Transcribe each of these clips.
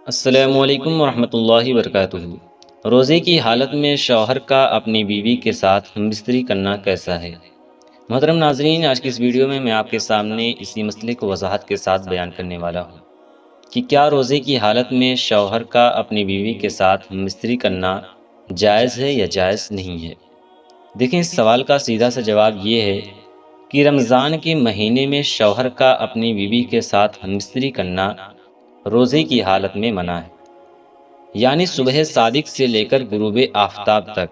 السلام علیکم ورحمۃ اللہ وبرکاتہ۔ روزے کی حالت میں شوہر کا اپنی بیوی کے ساتھ ہم بستری کرنا کیسا ہے؟ محترم ناظرین، آج کی اس ویڈیو میں آپ کے سامنے اسی مسئلے کو وضاحت کے ساتھ بیان کرنے والا ہوں کہ کیا روزے کی حالت میں شوہر کا اپنی بیوی کے ساتھ ہم بستری کرنا جائز ہے یا جائز نہیں ہے۔ دیکھیں، اس سوال کا سیدھا سا جواب یہ ہے کہ رمضان کے مہینے میں شوہر کا اپنی بیوی کے ساتھ ہم بستری کرنا روزے کی حالت میں منع ہے، یعنی صبح صادق سے لے کر غروب آفتاب تک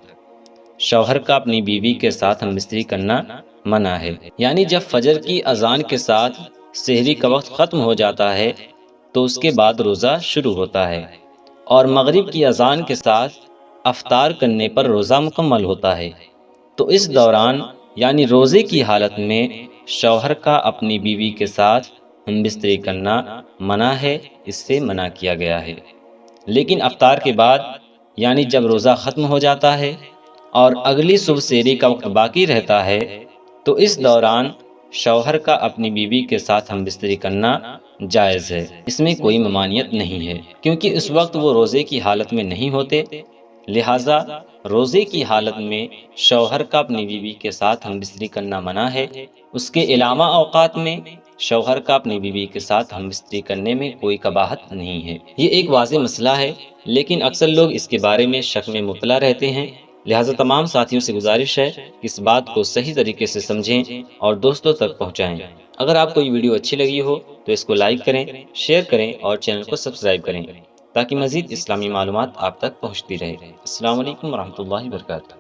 شوہر کا اپنی بیوی کے ساتھ ہم بستری کرنا منع ہے۔ یعنی جب فجر کی اذان کے ساتھ سحری کا وقت ختم ہو جاتا ہے تو اس کے بعد روزہ شروع ہوتا ہے، اور مغرب کی اذان کے ساتھ افطار کرنے پر روزہ مکمل ہوتا ہے۔ تو اس دوران یعنی روزے کی حالت میں شوہر کا اپنی بیوی کے ساتھ ہم بستری کرنا منع ہے، اس سے منع کیا گیا ہے۔ لیکن افطار کے بعد یعنی جب روزہ ختم ہو جاتا ہے اور اگلی صبح سحری کا وقت باقی رہتا ہے تو اس دوران شوہر کا اپنی بیوی کے ساتھ ہم بستری کرنا جائز ہے، اس میں کوئی ممانعت نہیں ہے، کیونکہ اس وقت وہ روزے کی حالت میں نہیں ہوتے۔ لہٰذا روزے کی حالت میں شوہر کا اپنی بیوی کے ساتھ ہم بستری کرنا منع ہے۔ اس کے علاوہ اوقات میں شوہر کا اپنی بیوی کے ساتھ ہم بستری کرنے میں کوئی قباحت نہیں ہے۔ یہ ایک واضح مسئلہ ہے، لیکن اکثر لوگ اس کے بارے میں شک میں مبتلا رہتے ہیں۔ لہٰذا تمام ساتھیوں سے گزارش ہے کہ اس بات کو صحیح طریقے سے سمجھیں اور دوستوں تک پہنچائیں۔ اگر آپ کو یہ ویڈیو اچھی لگی ہو تو اس کو لائک کریں، شیئر کریں اور چینل کو سبسکرائب کریں تاکہ مزید اسلامی معلومات آپ تک پہنچتی رہے۔ السلام علیکم ورحمۃ اللہ وبرکاتہ۔